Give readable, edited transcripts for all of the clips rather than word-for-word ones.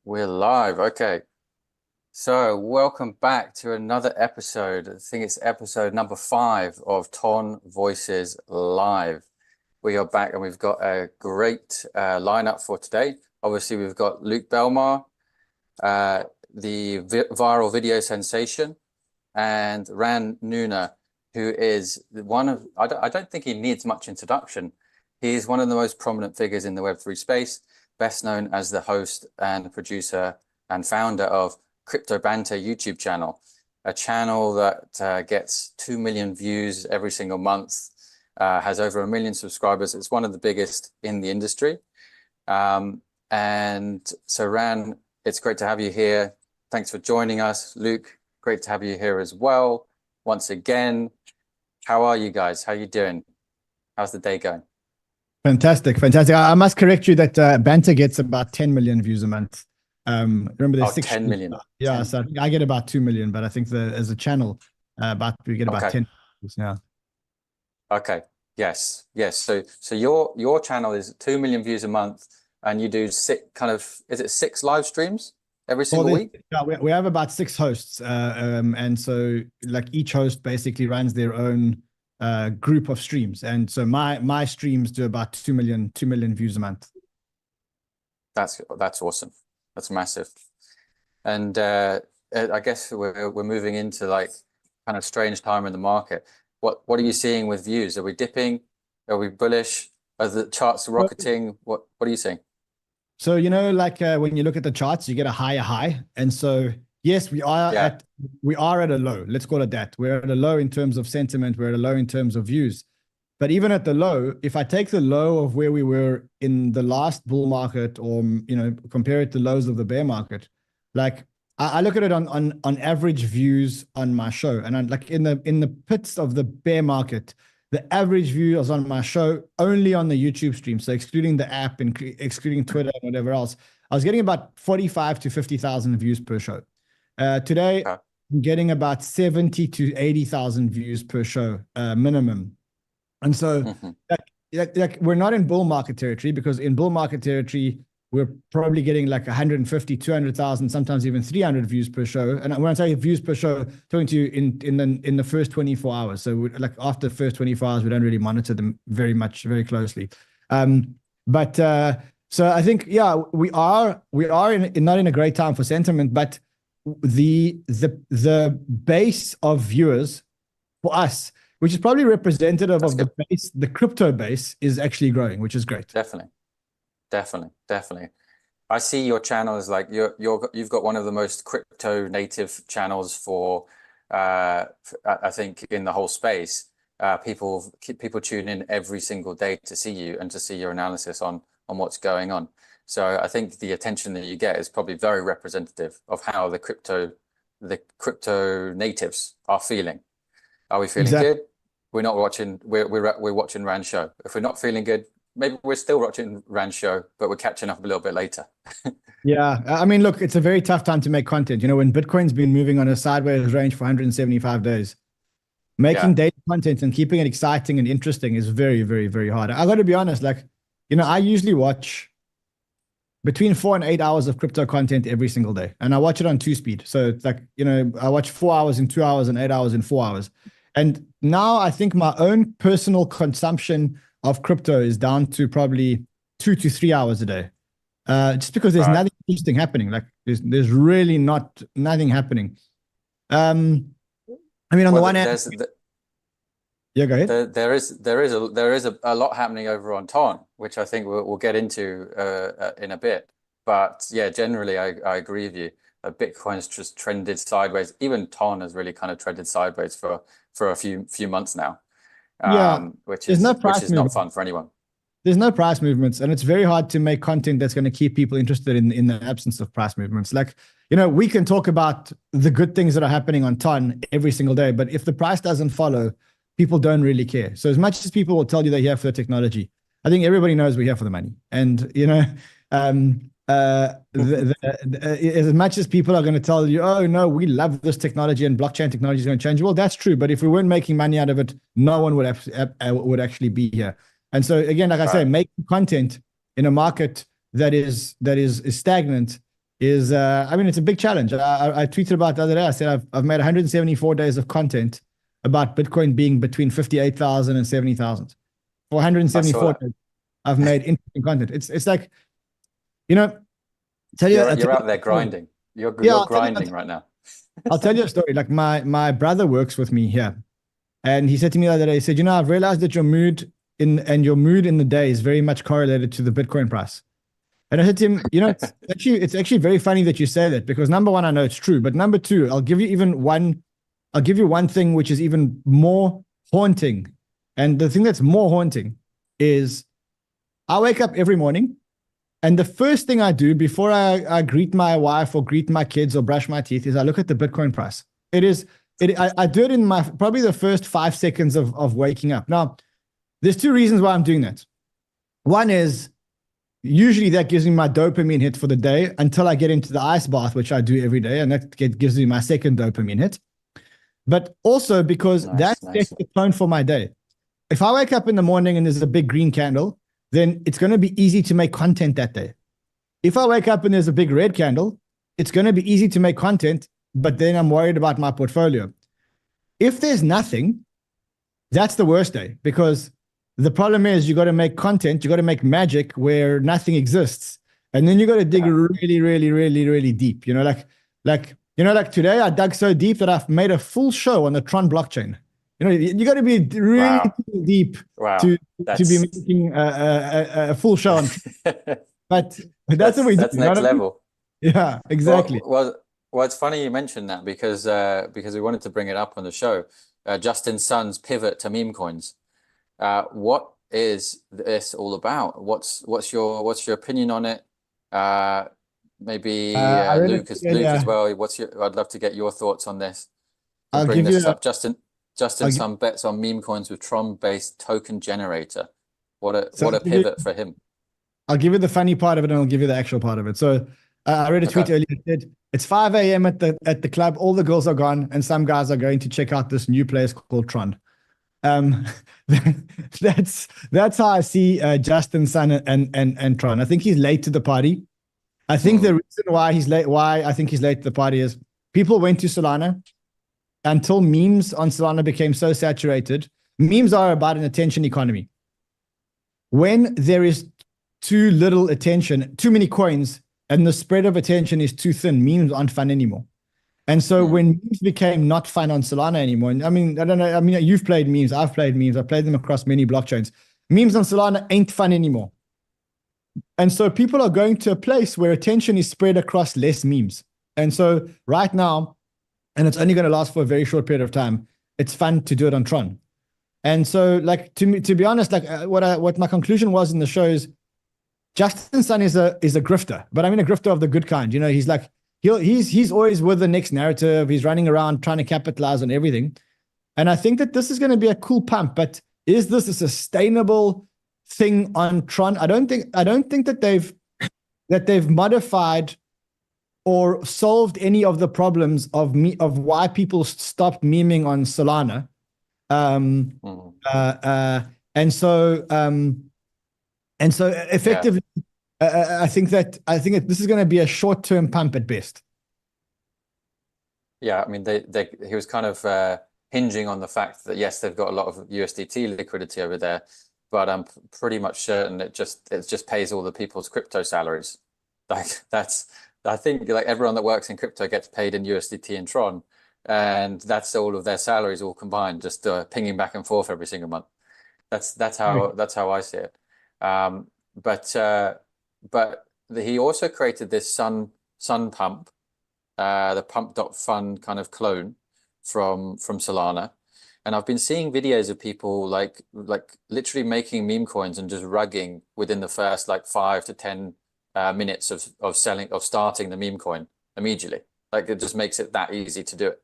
We're live. Okay. So, welcome back to another episode. I think it's episode number 5 of Ton Voices Live. We are back and we've got a great lineup for today. Obviously, we've got Luke Belmar, the viral video sensation, and Ran Neuner, who is one of, I don't think he needs much introduction. He is one of the most prominent figures in the Web3 space, best known as the host and producer and founder of Crypto Banter YouTube channel, a channel that gets 2 million views every single month, has over 1 million subscribers. It's one of the biggest in the industry. And so Ran, it's great to have you here. Thanks for joining us. Luke, great to have you here as well. Once again, how are you guys? How are you doing? How's the day going? Fantastic, fantastic. I must correct you that Banter gets about 10 million views a month. Remember, there's 10 million. Yeah, 10. so I think I get about 2 million, but I think as a channel, we get about 10 views now. Okay. Yes. So your channel is 2 million views a month, and you do is it 6 live streams every single week? Yeah, we have about 6 hosts, and so like each host basically runs their own group of streams, and so my streams do about 2 million views a month. That's awesome. That's massive. And I guess we're moving into like kind of strange time in the market. What are you seeing with views? Are we dipping? Are we bullish? Are the charts rocketing? What are you seeing? So, like when you look at the charts, you get a higher high. And so, yes, we are at a low. Let's call it that. We're at a low in terms of sentiment. We're at a low in terms of views. But even at the low, if I take the low of where we were in the last bull market, or compare it to lows of the bear market, like I look at it on average views on my show, and I'm like in the pits of the bear market, the average views on my show only on the YouTube stream, so excluding the app and excluding Twitter and whatever else, I was getting about 45 to 50,000 views per show. Today, I'm getting about 70 to 80,000 views per show minimum. And so like we're not in bull market territory, because in bull market territory, we're probably getting like 150, 200,000, sometimes even 300 views per show. And when I say views per show, talking to you in the first 24 hours. So like after the first 24 hours, we don't really monitor them very closely. So I think, yeah, we are not in a great time for sentiment, but the base of viewers for us, which is probably representative of the crypto base, is actually growing, which is great. Definitely. I see your channel as like you've got one of the most crypto native channels for I think in the whole space. People tune in every single day to see you and to see your analysis on what's going on. So I think the attention that you get is probably very representative of how the crypto natives are feeling. Are we feeling good? We're not watching. We're watching Ran's show. If we're not feeling good, maybe we're still watching Ran's show, but we're catching up a little bit later. Yeah, I mean, look, it's a very tough time to make content. When Bitcoin's been moving on a sideways range for 175 days, making daily content and keeping it exciting and interesting is very, very, very hard. I got to be honest, like, I usually watch between 4 and 8 hours of crypto content every single day, and I watch it on 2-speed. So it's like, I watch 4 hours in 2 hours and 8 hours in 4 hours. And now I think my own personal consumption of crypto is down to probably 2 to 3 hours a day, just because there's nothing interesting happening. Like there's really nothing happening. I mean, on the one hand, yeah, go ahead. There is a lot happening over on Tron, which I think we'll get into in a bit. But yeah, generally I agree with you. Bitcoin's just trended sideways. Even Tron has really kind of trended sideways for a few months now. Which is not fun for anyone. There's no price movements, and it's very hard to make content that's going to keep people interested in the absence of price movements. Like, we can talk about the good things that are happening on Ton every single day, but if the price doesn't follow, people don't really care. So as much as people will tell you they're here for the technology, I think everybody knows we're here for the money. And as much as people are going to tell you, oh no, we love this technology and blockchain technology is going to change. Well, that's true. But if we weren't making money out of it, no one would actually be here. And so again, like I say, making content in a market that is stagnant is, I mean, it's a big challenge. I tweeted about the other day. I said I've made 174 days of content about Bitcoin being between 58,000 and 70,000. For 174 days, I've made interesting content. It's like, you know, you're out there grinding. You're grinding right now. I'll tell you a story. Like my brother works with me here, and he said to me the other day, he said, you know, I've realized that your mood in the day is very much correlated to the Bitcoin price. And I said to him, you know, it's actually very funny that you say that, because number one, I know it's true, but number two, I'll give you one thing which is even more haunting. And the thing that's more haunting is I wake up every morning, and the first thing I do before I greet my wife or greet my kids or brush my teeth is I look at the Bitcoin price. I do it in probably the first 5 seconds of waking up. Now, there's two reasons why I'm doing that. One is, usually that gives me my dopamine hit for the day until I get into the ice bath, which I do every day, and that gives me my second dopamine hit. But also because that sets the tone for my day. If I wake up in the morning and there's a big green candle, then it's going to be easy to make content that day. If I wake up and there's a big red candle, it's going to be easy to make content, but then I'm worried about my portfolio. If there's nothing, that's the worst day, because the problem is you got to make content, you got to make magic where nothing exists. And then you got to dig really, really, really, really deep. You know, like today I dug so deep that I've made a full show on the Tron blockchain. You know, you got to be really deep to be making a full show on. But that's what we do. That's next level. Yeah, exactly. Well, it's funny you mentioned that, because we wanted to bring it up on the show. Justin Sun's pivot to meme coins. What is this all about? What's your opinion on it? Maybe Luke as well. I'd love to get your thoughts on this. I'll bring this up. Justin Sun bets on meme coins with Tron-based token generator. What a pivot for him. I'll give you the funny part of it, and I'll give you the actual part of it. So I read a tweet earlier that said, it's 5 a.m. at the club, all the girls are gone, and some guys are going to check out this new place called Tron. That's how I see Justin Sun and Tron. I think he's late to the party. I think the reason why I think he's late to the party is people went to Solana until memes on Solana became so saturated. Memes are about an attention economy. When there is too little attention, too many coins, and the spread of attention is too thin, memes aren't fun anymore. And so when memes became not fun on Solana anymore, and I mean, I don't know, I mean, you've played memes, I've played memes, I've played them across many blockchains. Memes on Solana ain't fun anymore. And so people are going to a place where attention is spread across less memes. And so right now, and it's only going to last for a very short period of time, it's fun to do it on Tron. And so, like, to be honest, like what my conclusion was in the show is Justin Sun is a grifter, but I mean a grifter of the good kind. You know, he's like, he's always with the next narrative. He's running around trying to capitalize on everything. And I think that this is going to be a cool pump, but is this a sustainable thing on Tron? I don't think that they've modified or solved any of the problems of why people stopped memeing on Solana. And so effectively, I think that this is going to be a short-term pump at best. Yeah, I mean, he was kind of hinging on the fact that yes, they've got a lot of USDT liquidity over there, but I'm pretty much certain it just pays all the people's crypto salaries. Like I think like everyone that works in crypto gets paid in USDT and Tron, and that's all of their salaries all combined, just pinging back and forth every single month. That's how I see it. But he also created this Sun Pump, the pump.fun kind of clone from Solana. And I've been seeing videos of people like literally making meme coins and just rugging within the first like 5 to 10 minutes of starting the meme coin immediately. Like it just makes it that easy to do it.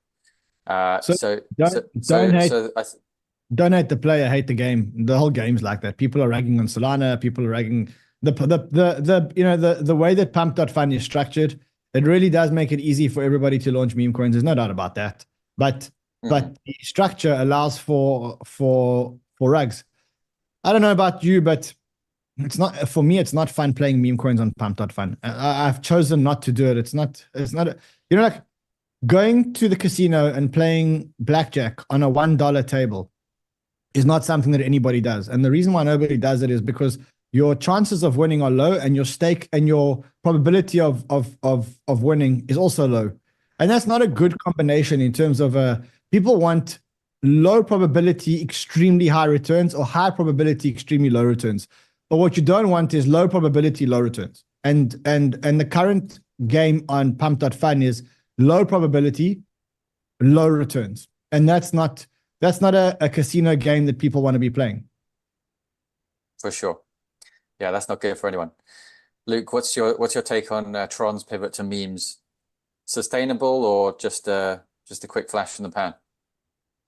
Don't hate the player, hate the game. The whole game's like that. People are ragging on Solana. People are ragging the way that pump.fun is structured. It really does make it easy for everybody to launch meme coins. There's no doubt about that. But the structure allows for rugs. I don't know about you, but It's not for me. It's not fun playing meme coins on pump.fun. I've chosen not to do it. You know, like going to the casino and playing blackjack on a $1 table is not something that anybody does. And the reason why nobody does it is because your chances of winning are low, and your stake and your probability of winning is also low. And that's not a good combination in terms of people want low probability, extremely high returns, or high probability, extremely low returns. But what you don't want is low probability, low returns. And the current game on pump.fun is low probability, low returns. And that's not a casino game that people want to be playing. For sure. Yeah, that's not good for anyone. Luke, what's your take on Tron's pivot to memes? Sustainable or just a quick flash in the pan?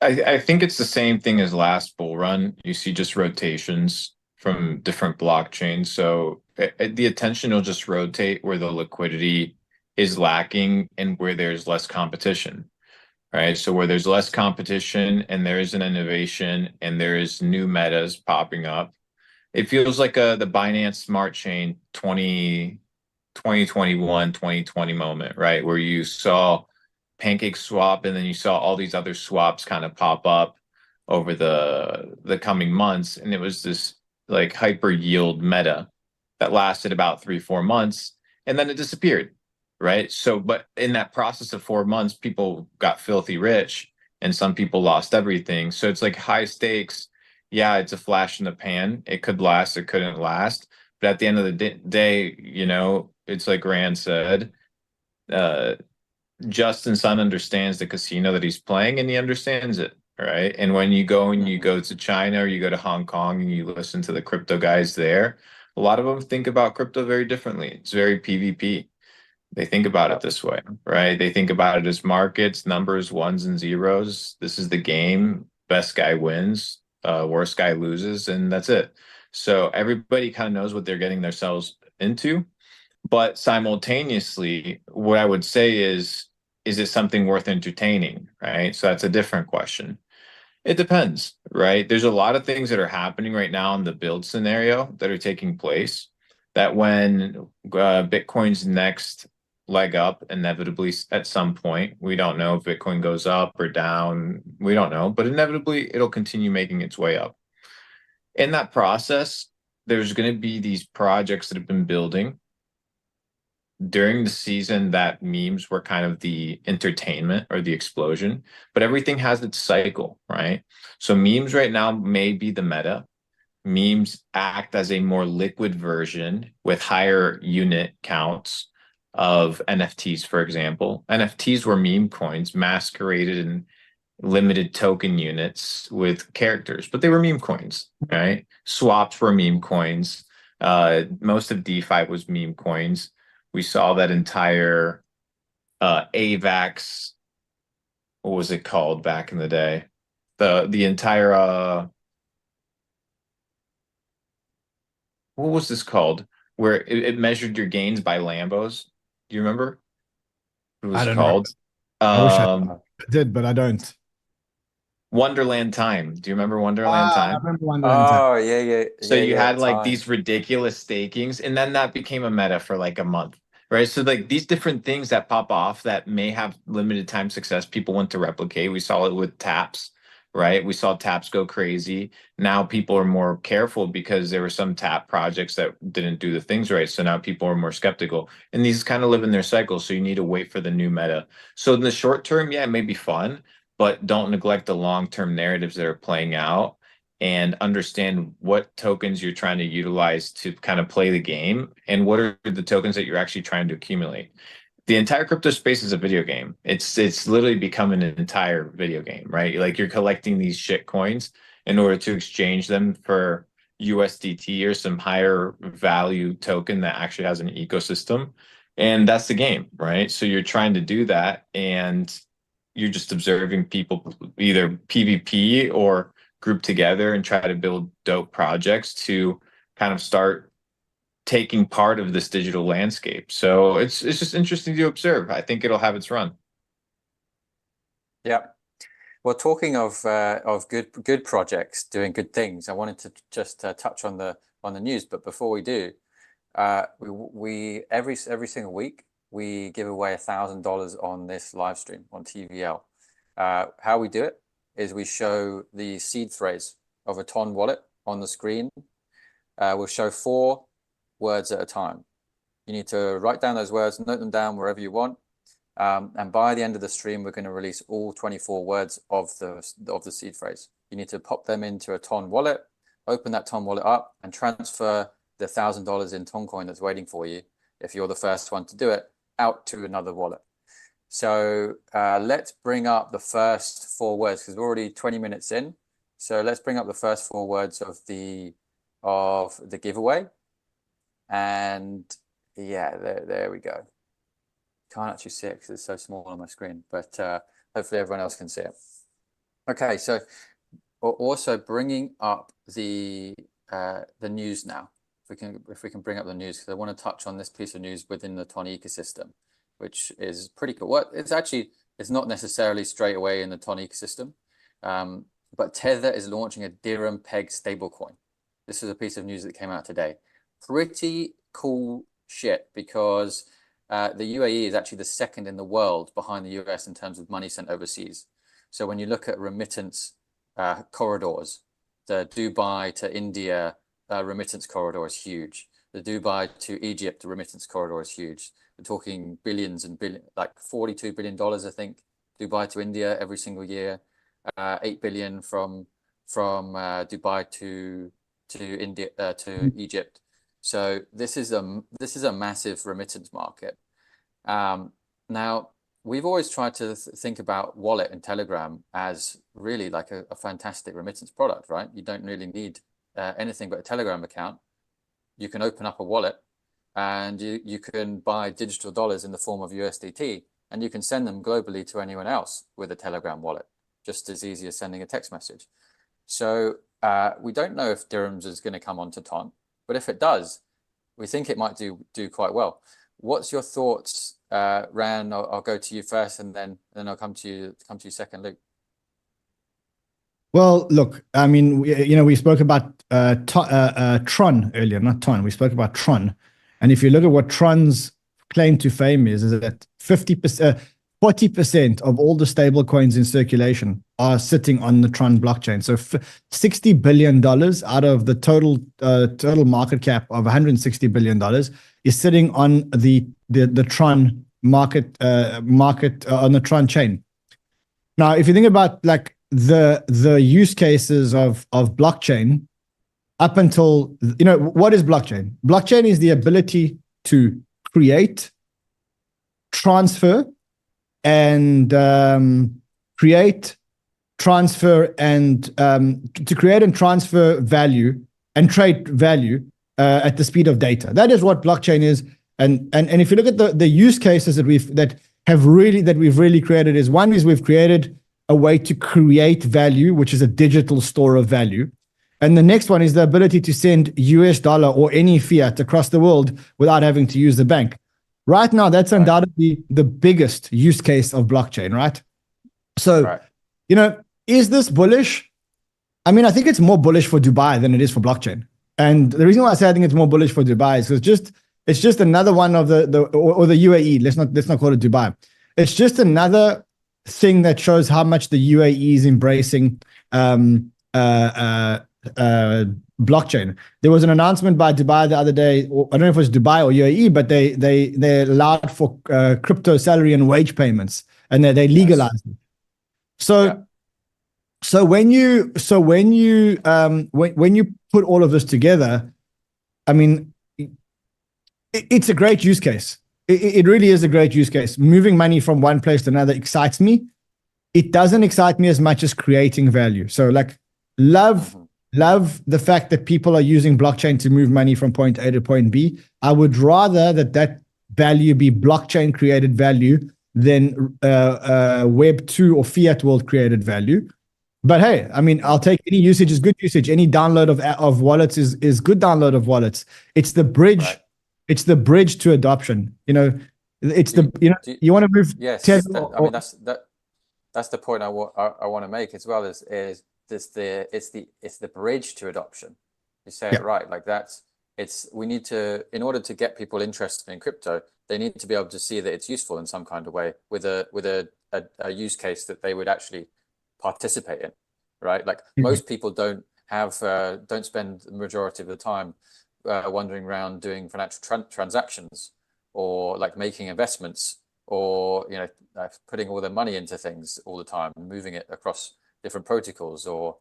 I think it's the same thing as last bull run. You see just rotations from different blockchains. So the attention will just rotate where the liquidity is lacking and where there's less competition, right? So where there's less competition and there is an innovation and there is new metas popping up, it feels like the Binance Smart Chain 2021, 2020 moment, right? Where you saw Pancake Swap and then you saw all these other swaps kind of pop up over the coming months. And it was this like hyper yield meta that lasted about 3-4 months and then it disappeared, right? So, but in that process of 4 months, people got filthy rich and some people lost everything. So it's like high stakes. Yeah, it's a flash in the pan. It could last, it couldn't last. But at the end of the day, you know, it's like Rand said, Justin Sun understands the casino that he's playing and he understands it, right? And when you go to China or you go to Hong Kong and you listen to the crypto guys there, a lot of them think about crypto very differently. It's very PvP. They think about it this way, right? They think about it as markets, numbers, ones and zeros. This is the game. Best guy wins, worst guy loses, and that's it. So everybody kind of knows what they're getting themselves into. But simultaneously, what I would say is it something worth entertaining, right? So that's a different question. It depends, right? There's a lot of things that are happening right now in the build scenario that are taking place that when Bitcoin's next leg up, inevitably at some point, we don't know if Bitcoin goes up or down, we don't know, but inevitably it'll continue making its way up. In that process, there's going to be these projects that have been building during the season that memes were kind of the entertainment or the explosion, but everything has its cycle, right? So memes right now may be the meta. Memes act as a more liquid version with higher unit counts of NFTs, for example. NFTs were meme coins masqueraded in limited token units with characters, but they were meme coins, right? Swaps were meme coins. Most of DeFi was meme coins. We saw that entire AVAX, what was it called back in the day? The entire what was this called? Where it measured your gains by Lambos. Do you remember? What it I was don't know. called? I wish I did, but I don't. Wonderland Time. Do you remember Wonderland I Time? remember Wonderland. Oh, yeah. So you had like Time. these ridiculous stakings, and then that became a meta for like a month, right? So like these different things that pop off that may have limited time success, people want to replicate. We saw it with taps, right? We saw taps go crazy. Now people are more careful because there were some tap projects that didn't do the things right. So now people are more skeptical, and these kind of live in their cycle. So you need to wait for the new meta. So in the short term, yeah, it may be fun, but don't neglect the long-term narratives that are playing out and understand what tokens you're trying to utilize to kind of play the game and what are the tokens that you're actually trying to accumulate. The entire crypto space is a video game. It's literally becoming an entire video game, right? Like you're collecting these shit coins in order to exchange them for USDT or some higher value token that actually has an ecosystem. And that's the game, right? So you're trying to do that and you're just observing people either PvP or group together and try to build dope projects to kind of start taking part of this digital landscape. So it's just interesting to observe. I think it'll have its run. Yeah. Well, talking of good projects doing good things, I wanted to just touch on the on the news. But before we do, we every single week we give away $1,000 on this live stream on TVL. How we do it is we show the seed phrase of a Ton wallet on the screen. We'll show 4 words at a time. You need to write down those words, note them down wherever you want. And by the end of the stream, we're going to release all 24 words of the seed phrase. You need to pop them into a Ton wallet, open that Ton wallet up, and transfer the $1,000 in Ton coin that's waiting for you, if you're the first one to do it, out to another wallet. So let's bring up the first 4 words, because we're already 20 minutes in. So let's bring up the first 4 words of the giveaway. And yeah, there we go. Can't actually see it because it's so small on my screen, but hopefully everyone else can see it. Okay, so we're also bringing up the news now. If we can bring up the news, because I want to touch on this piece of news within the Ton ecosystem, which is pretty cool. Well, it's not necessarily straight away in the Ton ecosystem, but Tether is launching a dirham peg stablecoin. This is a piece of news that came out today. Pretty cool shit, because the UAE is actually the second in the world behind the US in terms of money sent overseas. So when you look at remittance corridors, the Dubai to India remittance corridor is huge. The Dubai to Egypt remittance corridor is huge. We're talking billions and billions, like $42 billion, I think, Dubai to India every single year. 8 billion from Dubai to India to Egypt. So this is a massive remittance market. Now, we've always tried to think about Wallet and Telegram as really like a fantastic remittance product, right? You don't really need anything but a Telegram account. You can open up a wallet and you can buy digital dollars in the form of USDT, and you can send them globally to anyone else with a Telegram wallet, just as easy as sending a text message. So we don't know if dirhams is going to come onto Ton, but if it does, we think it might do quite well. What's your thoughts, Ran? I'll go to you first, and then I'll come to you second, Luke. Well, look, I mean, we spoke about Tron earlier, not Ton. We spoke about Tron, and if you look at what Tron's claim to fame is that 40% of all the stable coins in circulation are sitting on the Tron blockchain. So $60 billion out of the total market cap of $160 billion is sitting on the Tron market on the Tron chain. Now, if you think about like the use cases of blockchain up until, what is blockchain? Blockchain is the ability to create, transfer, and create, transfer, and to create and transfer value and trade value at the speed of data. That is what blockchain is. And if you look at the use cases that we've really created, is one is we've created a way to create value, which is a digital store of value. And the next one is the ability to send US dollar or any fiat across the world without having to use the bank. Right now, that's undoubtedly the biggest use case of blockchain, right? So, is this bullish? I mean, I think it's more bullish for Dubai than it is for blockchain. And the reason why I say I think it's more bullish for Dubai is because it's just another one of the UAE. Let's not call it Dubai. It's just another thing that shows how much the UAE is embracing blockchain. There was an announcement by Dubai the other day. I don't know if it was Dubai or UAE, but they allowed for crypto salary and wage payments, and they legalized it. So when you put all of this together, I mean, it's a great use case. It really is a great use case. Moving money from one place to another excites me. It doesn't excite me as much as creating value. So like love the fact that people are using blockchain to move money from point A to point B. I would rather that value be blockchain created value than Web 2 or fiat world created value. But hey, I mean, I'll take any usage is good usage. Any download of wallets is good download of wallets. It's the bridge. Right. It's the bridge to adoption. It's you want to move. Yes, I mean that's the point I want to make as well. It's the bridge to adoption. You say it right. Like we need to, in order to get people interested in crypto, they need to be able to see that it's useful in some kind of way with a use case that they would actually participate in, right? Like most people don't spend the majority of the time wandering around doing financial transactions or like making investments or putting all their money into things all the time and moving it across different protocols or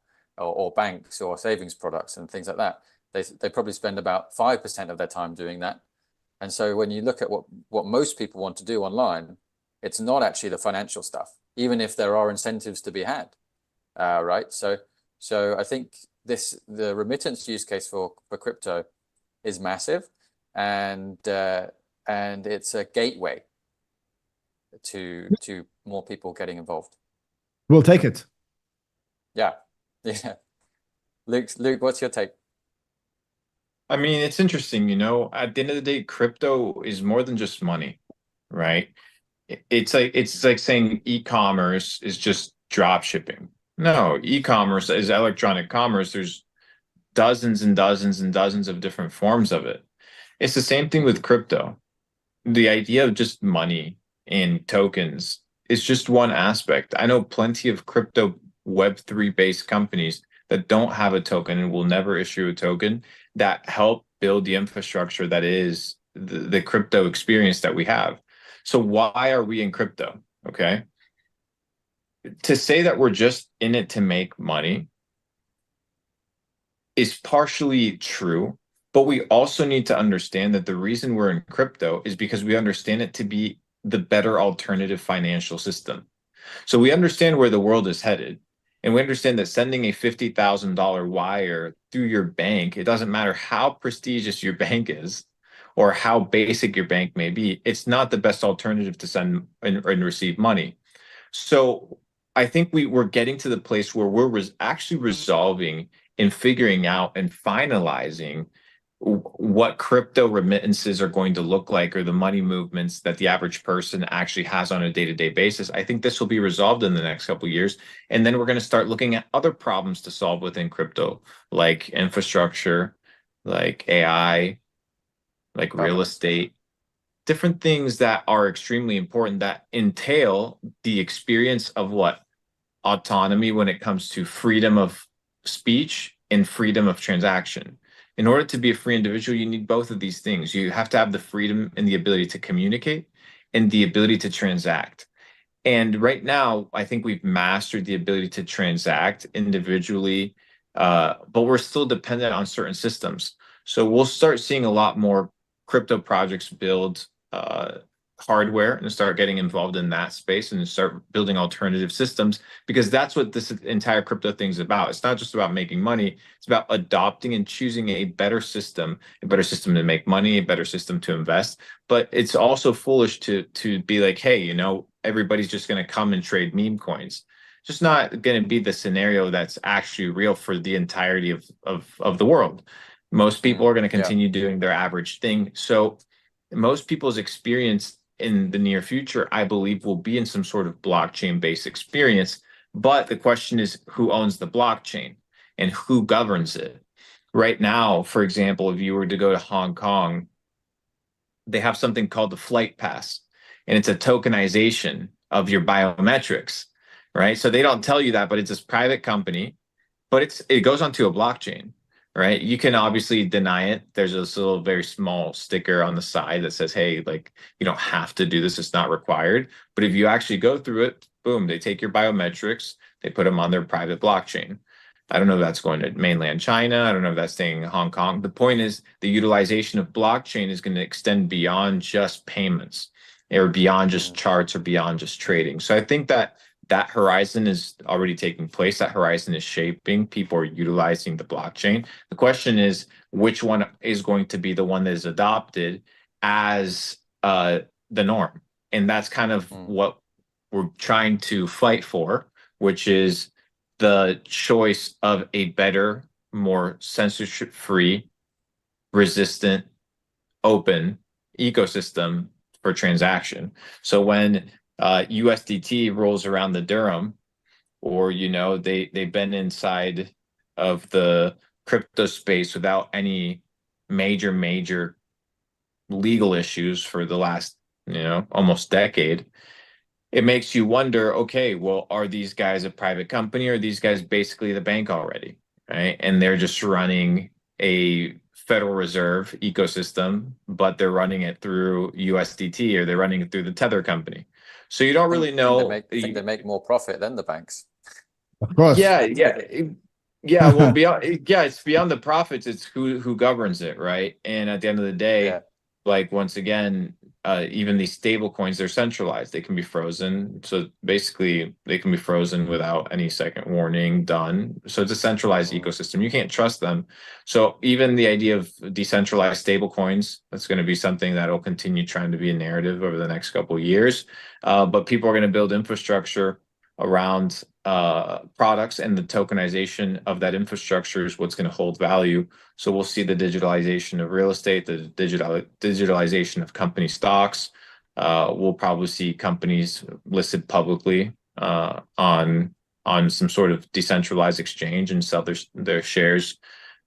banks or savings products and things like that. They probably spend about 5% of their time doing that. And so when you look at what most people want to do online, it's not actually the financial stuff, even if there are incentives to be had, right? So I think the remittance use case for crypto is massive, and it's a gateway to more people getting involved. We'll take it. Yeah. Luke, what's your take? I mean, it's interesting, at the end of the day, crypto is more than just money, right? It's like saying e-commerce is just drop shipping. No, e-commerce is electronic commerce. There's dozens and dozens and dozens of different forms of it. It's the same thing with crypto. The idea of just money and tokens is just one aspect. I know plenty of crypto Web3 based companies that don't have a token and will never issue a token that help build the infrastructure that is the crypto experience that we have. So why are we in crypto? Okay. To say that we're just in it to make money is partially true, but we also need to understand that the reason we're in crypto is because we understand it to be the better alternative financial system. So we understand where the world is headed. And we understand that sending a $50,000 wire through your bank, it doesn't matter how prestigious your bank is or how basic your bank may be, it's not the best alternative to send and receive money. So I think we're getting to the place where we're actually resolving and figuring out and finalizing what crypto remittances are going to look like, or the money movements that the average person actually has on a day-to-day basis. I think this will be resolved in the next couple of years. And then we're going to start looking at other problems to solve within crypto, like infrastructure, like AI, like real estate, different things that are extremely important that entail the experience of what? Autonomy when it comes to freedom of speech and freedom of transaction. In order to be a free individual, you need both of these things. You have to have the freedom and the ability to communicate and the ability to transact. And right now, I think we've mastered the ability to transact individually, but we're still dependent on certain systems. So we'll start seeing a lot more crypto projects build hardware and start getting involved in that space and start building alternative systems, because that's what this entire crypto thing is about. It's not just about making money. It's about adopting and choosing a better system to make money, a better system to invest. But it's also foolish to be like, hey, everybody's just going to come and trade meme coins. It's just not going to be the scenario that's actually real for the entirety of the world. Most people are going to continue doing their average thing. So most people's experience in the near future, I believe, will be in some sort of blockchain-based experience. But the question is, who owns the blockchain and who governs it? Right now, for example, if you were to go to Hong Kong, they have something called the flight pass, and it's a tokenization of your biometrics, right? So they don't tell you that, but it's this private company, but it goes onto a blockchain. Right. You can obviously deny it. There's this little very small sticker on the side that says, hey, like, you don't have to do this. It's not required. But if you actually go through it, boom, they take your biometrics, they put them on their private blockchain. I don't know if that's going to mainland China. I don't know if that's staying in Hong Kong. The point is the utilization of blockchain is going to extend beyond just payments or beyond just charts or beyond just trading. So I think that horizon is already taking place. That horizon is shaping. People are utilizing the blockchain. The question is, which one is going to be the one that is adopted as the norm? And that's kind of what we're trying to fight for, which is the choice of a better, more censorship-free, resistant, open ecosystem for transaction. So when USDT rolls around the Durham, or they've been inside of the crypto space without any major legal issues for the last, almost decade, it makes you wonder, okay, well, are these guys a private company, or are these guys basically the bank already, right? And they're just running a Federal Reserve ecosystem, but they're running it through USDT, or they're running it through the Tether company. So you don't really know. Think they make more profit than the banks. Of course. Yeah. Well, it's beyond the profits. It's who governs it, right? And at the end of the day, like, once again, even these stable coins, they're centralized. They can be frozen. So basically, they can be frozen without any second warning done. So it's a centralized ecosystem. You can't trust them. So even the idea of decentralized stable coins, that's going to be something that will continue trying to be a narrative over the next couple of years. But people are going to build infrastructure around products, and the tokenization of that infrastructure is what's going to hold value. So we'll see the digitalization of real estate, the digitalization of company stocks. We'll probably see companies listed publicly on some sort of decentralized exchange and sell their shares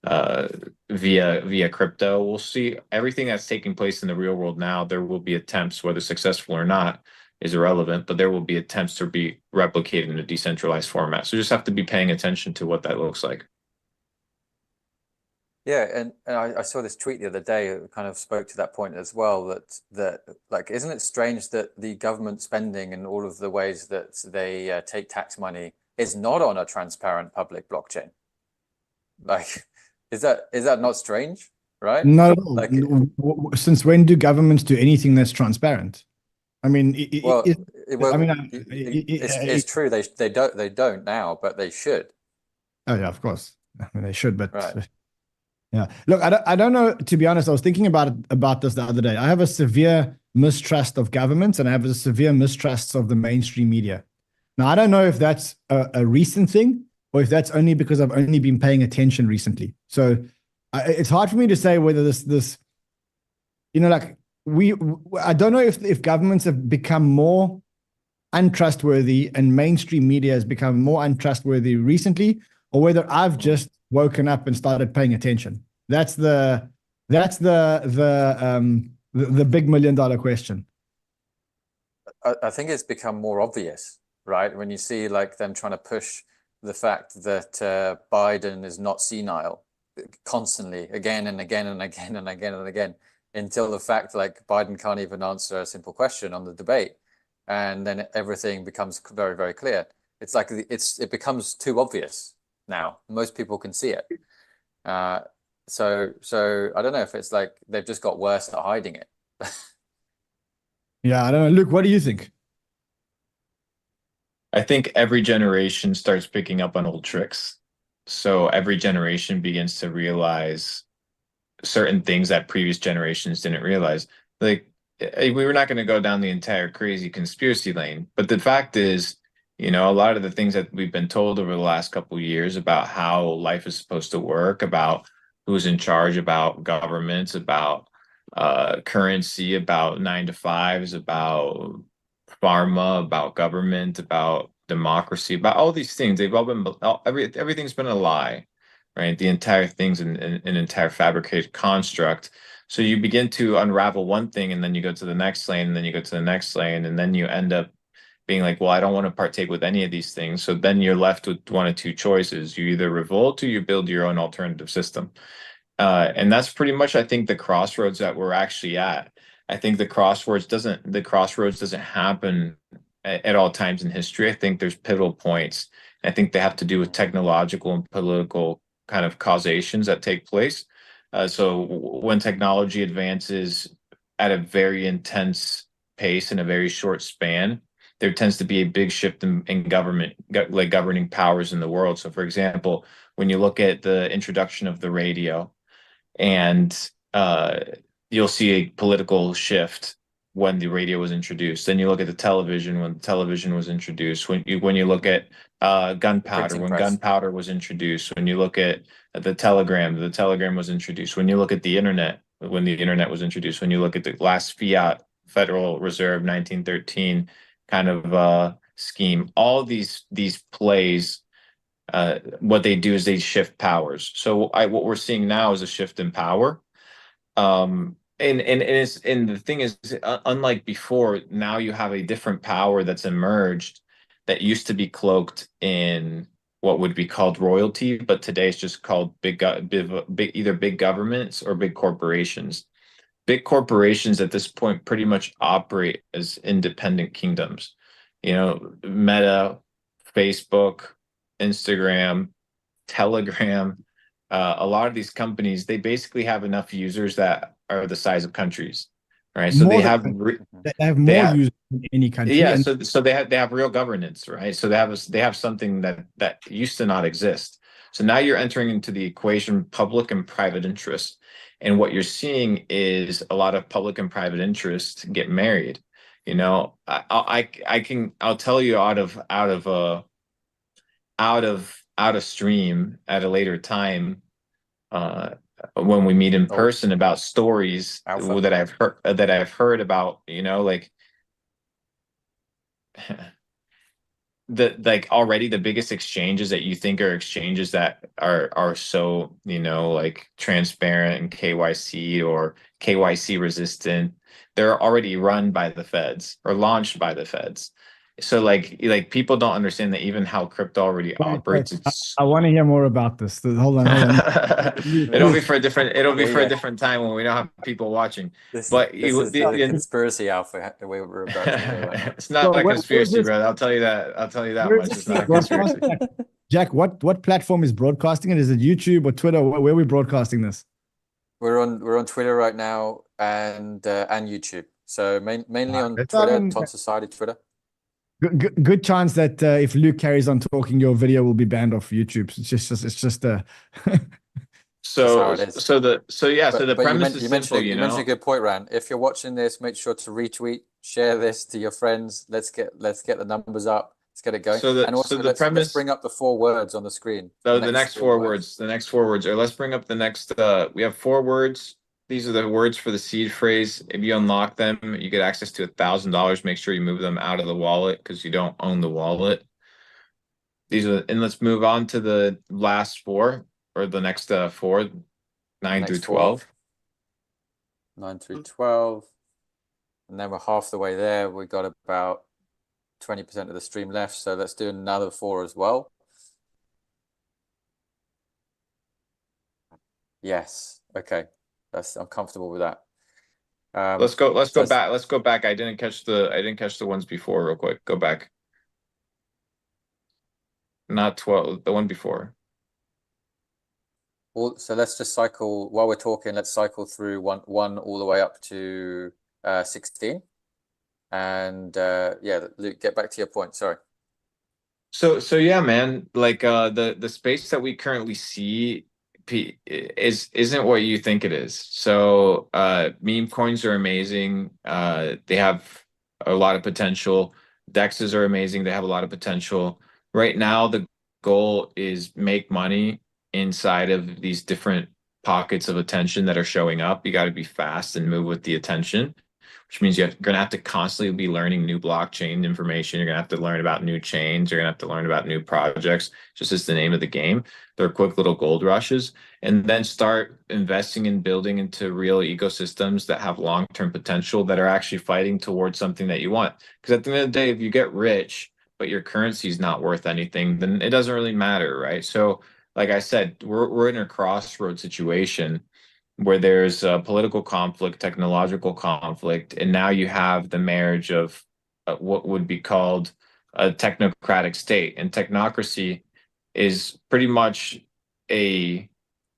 via crypto. We'll see everything that's taking place in the real world now. There will be attempts, whether successful or not is irrelevant, but there will be attempts to be replicated in a decentralized format. So you just have to be paying attention to what that looks like. Yeah, and I saw this tweet the other day that kind of spoke to that point as well, that like, isn't it strange that the government spending and all of the ways that they take tax money is not on a transparent public blockchain? Like, is that not strange, right? Not at all. Like, since when do governments do anything that's transparent? I mean, it's true. They don't now, but they should. Oh yeah, of course. I mean, they should, but right. Yeah. Look, I don't know. To be honest, I was thinking about this the other day. I have a severe mistrust of governments, and I have a severe mistrust of the mainstream media. Now, I don't know if that's a recent thing, or if that's only because I've only been paying attention recently. So it's hard for me to say whether this, like. I don't know if governments have become more untrustworthy and mainstream media has become more untrustworthy recently, or whether I've just woken up and started paying attention. That's the big $1 million question. I think it's become more obvious, right? When you see like them trying to push the fact that Biden is not senile constantly, again and again and again and again and again, until the fact like Biden can't even answer a simple question on the debate, and then everything becomes very, very clear. It's like it becomes too obvious now. Most people can see it. So I don't know if it's like they've just got worse at hiding it. Yeah, I don't know. Luke, what do you think? I think every generation starts picking up on old tricks. So every generation begins to realize certain things that previous generations didn't realize. Like, we were not going to go down the entire crazy conspiracy lane, but the fact is, a lot of the things that we've been told over the last couple of years about how life is supposed to work, about who's in charge, about governments, about currency, about 9-to-5s, about pharma, about government, about democracy, about all these things, they've all been everything's been a lie. Right, the entire thing's an entire fabricated construct. So you begin to unravel one thing, and then you go to the next lane, and then you go to the next lane, and then you end up being like, well, I don't want to partake with any of these things. So then you're left with one of two choices: you either revolt or you build your own alternative system. And that's pretty much, I think, the crossroads that we're actually at. I think the crossroads doesn't happen at all times in history. I think there's pivotal points. I think they have to do with technological and political kind of causations that take place. So when technology advances at a very intense pace in a very short span, there tends to be a big shift in government, like governing powers in the world. So, for example, when you look at the introduction of the radio, and you'll see a political shift when the radio was introduced. Then you look at the television when the television was introduced. When you look at gunpowder, when gunpowder was introduced. When you look at the telegram was introduced. When you look at the internet, when the internet was introduced. When you look at the last fiat Federal Reserve 1913 kind of scheme, all these plays what they do is they shift powers. So what we're seeing now is a shift in power. And the thing is, unlike before, now you have a different power that's emerged that used to be cloaked in what would be called royalty, but today it's just called either big governments or big corporations. Big corporations at this point pretty much operate as independent kingdoms. You know, Meta, Facebook, Instagram, Telegram, a lot of these companies, they basically have enough users that are the size of countries, right? So More they than have they have they more have users in any country. yeah, And so they have real governance, right? So they have something that used to not exist. So now you're entering into the equation public and private interest. And what you're seeing is a lot of public and private interests get married. You know, I'll tell you out of stream at a later time, when we meet in Oh, person, about stories Alpha. that I've heard about, you know, like like already the biggest exchanges that you think are exchanges that are so, you know, like transparent and KYC or KYC resistant, they're already run by the feds or launched by the feds. So like people don't understand that even how crypto already wait, operates, it's I want to hear more about this. Hold on, hold on. it'll be for a different Yeah. different time when we don't have people watching. This But is the conspiracy alpha we were about to hear right now. it's not So a where's conspiracy, this? bro. I'll tell you that. I'll tell you that Where's much. this It's not a broadcast? conspiracy. Jack, what platform is broadcasting it? Is it YouTube or Twitter? Where are we broadcasting this? We're on Twitter right now and YouTube. So mainly on It's Twitter, Ton Society Twitter. good chance that if Luke carries on talking, your video will be banned off YouTube. It's just So That's how it is. so the But premise is simple, you you mentioned a know. good point, Ran. If you're watching this, make sure to retweet, share this to your friends. Let's get the numbers up. Let's get it going. And So also the let's premise, bring up the 4 words on the screen. the next 4 words, or let's bring up the next. We have 4 words. These are the words for the seed phrase. If you unlock them, you get access to $1,000. Make sure you move them out of the wallet because you don't own the wallet. These are, and let's move on to the last 4 or the next 4, 9 through 12. 9 through 12. And then we're half the way there. We got about 20% of the stream left. So let's do another 4 as well. Yes. Okay. I'm comfortable with that. Let's go back. Let's go back. I didn't catch the ones before real quick. Go back. Not 12, the one before. Well, so let's just cycle while we're talking. Let's cycle through one all the way up to 16. And yeah, Luke, get back to your point. Sorry. So yeah, man. Like the space that we currently see isn't what you think it is. So meme coins are amazing. They have a lot of potential. Dexes are amazing. They have a lot of potential. Right now, the goal is make money inside of these different pockets of attention that are showing up. You got to be fast and move with the attention, which means you're going to have to constantly be learning new blockchain information. You're going to have to learn about new chains. You're going to have to learn about new projects. Just as the name of the game. They're quick little gold rushes. And then start investing and building into real ecosystems that have long-term potential, that are actually fighting towards something that you want. Because at the end of the day, if you get rich, but your currency is not worth anything, then it doesn't really matter, right? So like I said, we're in a crossroad situation where there's a political conflict, technological conflict, and now you have the marriage of what would be called a technocratic state. And technocracy is pretty much a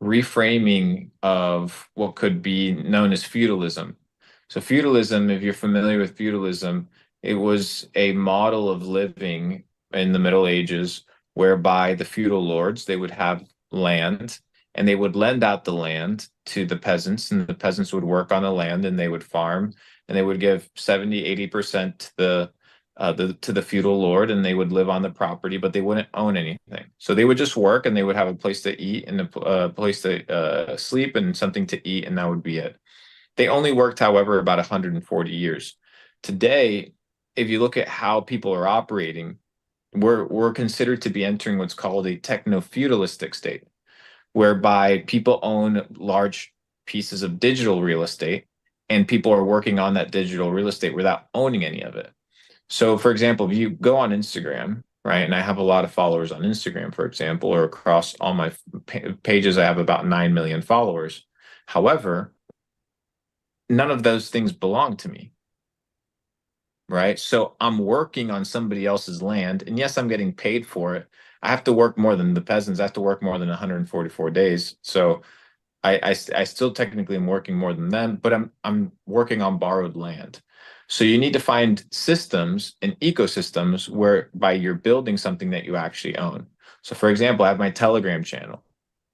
reframing of what could be known as feudalism. So feudalism, if you're familiar with feudalism, it was a model of living in the Middle Ages whereby the feudal lords, they would have land and they would lend out the land to the peasants, and the peasants would work on the land and they would farm, and they would give 70-80% to the feudal lord, and they would live on the property, but they wouldn't own anything. So they would just work, and they would have a place to eat and a place to sleep and something to eat, and that would be it. They only worked, however, about 140 years. Today, if you look at how people are operating, we're considered to be entering what's called a techno-feudalistic state, whereby people own large pieces of digital real estate and people are working on that digital real estate without owning any of it. So, for example, if you go on Instagram, right, and I have a lot of followers on Instagram, for example, or across all my pages, I have about 9 million followers. However, none of those things belong to me, right? So I'm working on somebody else's land, and yes, I'm getting paid for it. I have to work more than the peasants. I have to work more than 144 days. So I still technically am working more than them, but I'm working on borrowed land. So you need to find systems and ecosystems whereby you're building something that you actually own. So for example, I have my Telegram channel,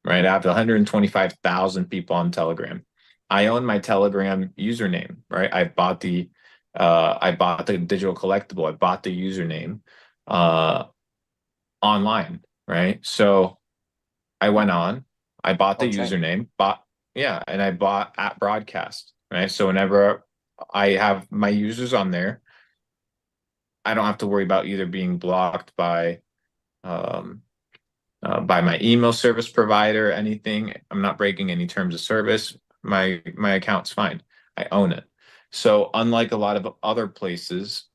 right? I have 125,000 people on Telegram. I own my Telegram username, right? I bought the digital collectible. I bought the username online, right? So I went on, I bought the username, and I bought at broadcast, right? So whenever I have my users on there, I don't have to worry about either being blocked by my email service provider or anything. I'm not breaking any terms of service. My account's fine. I own it. So unlike a lot of other places,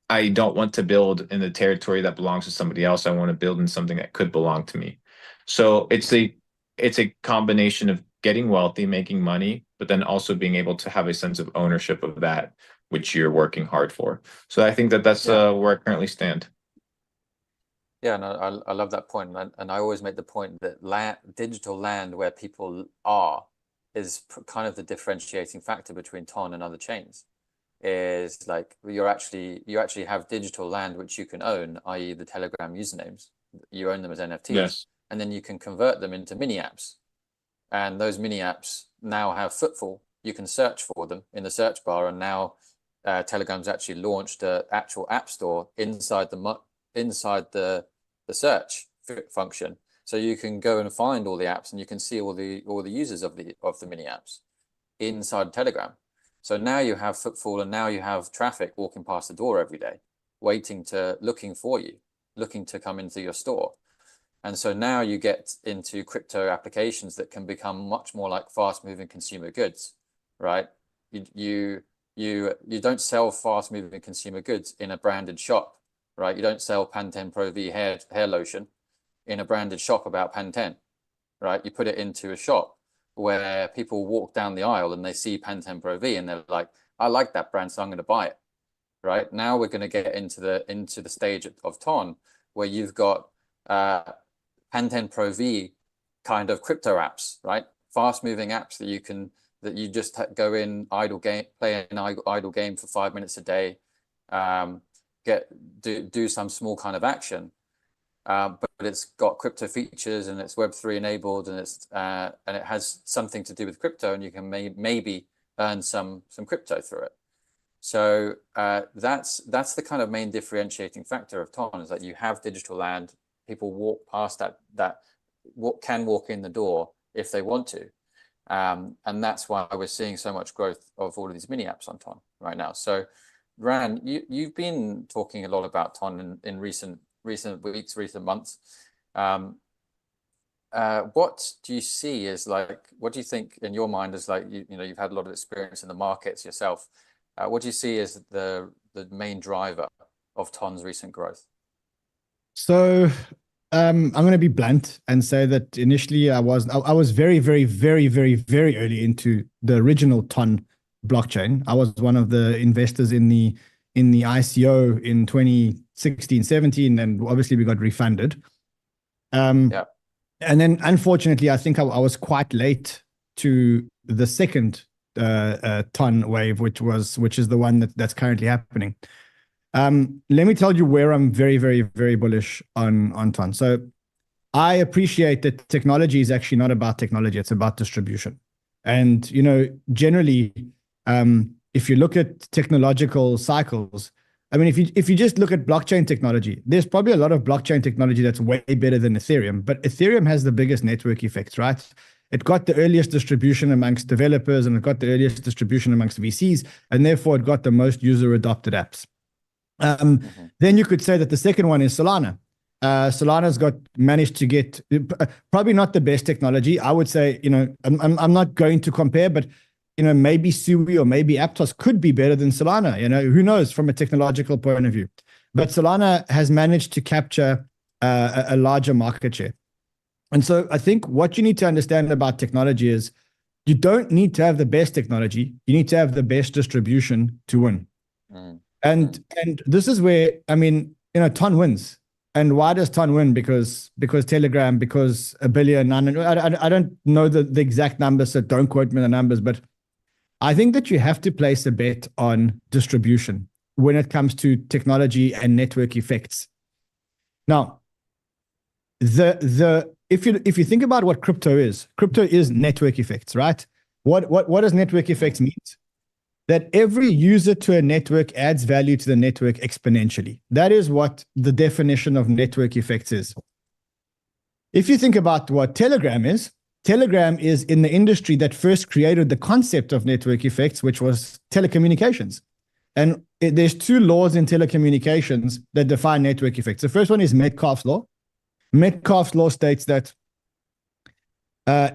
I don't want to build in the territory that belongs to somebody else. I want to build in something that could belong to me. So it's a combination of getting wealthy, making money, but then also being able to have a sense of ownership of that which you're working hard for. So I think that's where I currently stand. Yeah, no, I love that point, and I always make the point that digital land where people are is kind of the differentiating factor between Ton and other chains. Is like you actually have digital land which you can own, i.e. the Telegram usernames. You own them as NFTs, yes. And then you can convert them into mini apps, and those mini apps now have footfall. You can search for them in the search bar, and now Telegram's actually launched an actual app store inside the search function, so you can go and find all the apps, and you can see all the users of the mini apps inside Telegram. So now you have footfall, and now you have traffic walking past the door every day, looking for you, looking to come into your store. And so now you get into crypto applications that can become much more like fast-moving consumer goods, right? You don't sell fast-moving consumer goods in a branded shop, right? You don't sell Pantene Pro V hair lotion in a branded shop about Pantene, right? You put it into a shop where people walk down the aisle and they see Pantene Pro V and they're like, I like that brand, so I'm going to buy it, right? Now we're going to get into the stage of Ton where you've got Pantene Pro V kind of crypto apps, right? Fast moving apps that you just go in, play an idle game for 5 minutes a day, do some small kind of action. But it's got crypto features and it's Web3 enabled, and it has something to do with crypto, and you can maybe earn some crypto through it. So that's the kind of main differentiating factor of Ton, is that you have digital land. People walk past can walk in the door if they want to, and that's why we're seeing so much growth of all of these mini apps on Ton right now. So Ran, you've been talking a lot about Ton in recent weeks, recent months. What do you see as what do you think in your mind is you've had a lot of experience in the markets yourself. What do you see as the main driver of Ton's recent growth? So I'm going to be blunt and say that initially I was very, very, very, very, very early into the original Ton blockchain. I was one of the investors in the ICO in 2016, 17, and obviously we got refunded. Yeah. And then unfortunately, I think I was quite late to the second Ton wave, which is the one that's currently happening. Let me tell you where I'm very, very, very bullish on Ton. So I appreciate that technology is actually not about technology, it's about distribution. And generally, if you look at technological cycles, I mean, if you just look at blockchain technology, there's probably a lot of blockchain technology that's way better than Ethereum, but Ethereum has the biggest network effects, right? It got the earliest distribution amongst developers, and it got the earliest distribution amongst VCs, and therefore it got the most user adopted apps. Then you could say that the second one is Solana. Solana's managed to get probably not the best technology. I would say, I'm not going to compare, but maybe Sui or maybe Aptos could be better than Solana. Who knows from a technological point of view. But Solana has managed to capture a larger market share. And so I think what you need to understand about technology is you don't need to have the best technology. You need to have the best distribution to win. And this is where, Ton wins. And why does Ton win? Because Telegram, because a billion. I don't know the exact numbers, so don't quote me the numbers. But I think that you have to place a bet on distribution when it comes to technology and network effects. Now, if you think about what crypto is network effects, right? What does network effects mean? That every user to a network adds value to the network exponentially. That is what the definition of network effects is. If you think about what Telegram is in the industry that first created the concept of network effects, which was telecommunications. And there's two laws in telecommunications that define network effects. The first one is Metcalfe's law. Metcalfe's law states that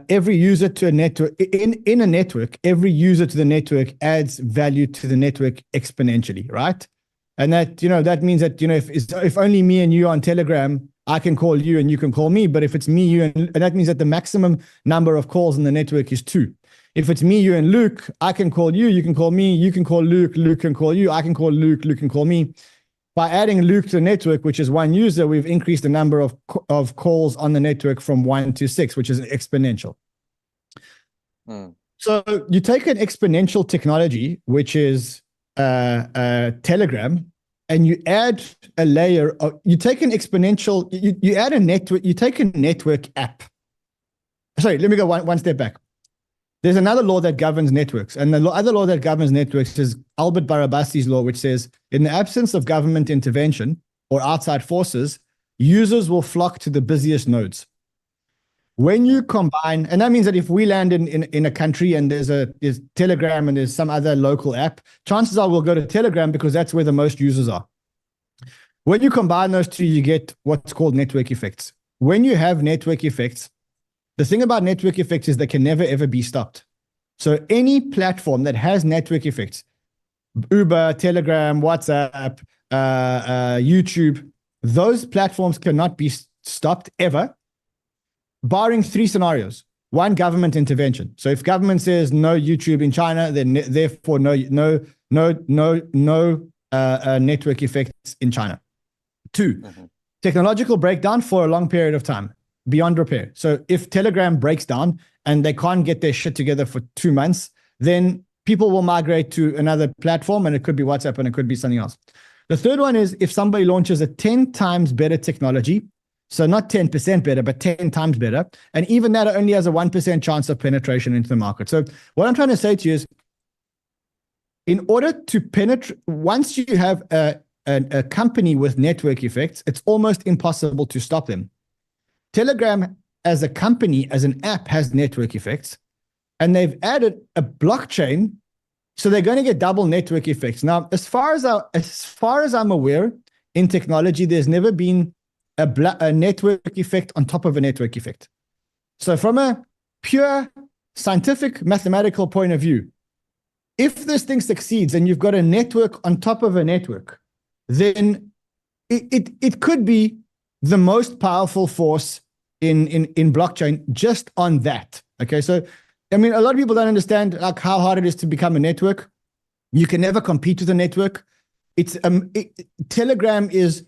every user to a network, in a network, every user to the network adds value to the network exponentially, right? And that, that means that, if only me and you on Telegram, I can call you and you can call me. But if it's me, you, and that means that the maximum number of calls in the network is 2. If it's me, you, and Luke, I can call you, you can call me, you can call Luke, Luke can call you, I can call Luke, Luke can call me. By adding Luke to the network, which is one user, we've increased the number of calls on the network from 1 to 6, which is exponential. So you take an exponential technology, which is Telegram, and you add a layer of, you take an exponential, you add a network, you take a network app. Sorry, let me go one step back. There's another law that governs networks, and the other law that governs networks is Albert Barabasti's law, which says, in the absence of government intervention or outside forces, users will flock to the busiest nodes. When you combine, and that means that if we land in a country and there's Telegram and there's some other local app, chances are we'll go to Telegram because that's where the most users are. When you combine those two, you get what's called network effects. When you have network effects, the thing about network effects is they can never, ever be stopped. So any platform that has network effects, Uber, Telegram, WhatsApp, YouTube, those platforms cannot be stopped ever, barring 3 scenarios. 1, government intervention. So if government says no YouTube in China, then therefore no network effects in China. 2, technological breakdown for a long period of time, beyond repair. So if Telegram breaks down and they can't get their shit together for 2 months, then people will migrate to another platform, and it could be WhatsApp and it could be something else. The third one is if somebody launches a 10 times better technology, so not 10% better, but 10 times better, and even that only has a 1% chance of penetration into the market. So what I'm trying to say to you is, in order to penetrate, once you have a company with network effects, it's almost impossible to stop them. Telegram as a company, as an app, has network effects, and they've added a blockchain, so they're going to get double network effects. Now, as far as I'm aware, in technology, there's never been a network effect on top of a network effect. So from a pure scientific mathematical point of view, if this thing succeeds and you've got a network on top of a network, then it could be the most powerful force in blockchain just on that. Okay, so a lot of people don't understand like how hard it is to become a network. You can never compete with a network. Telegram is,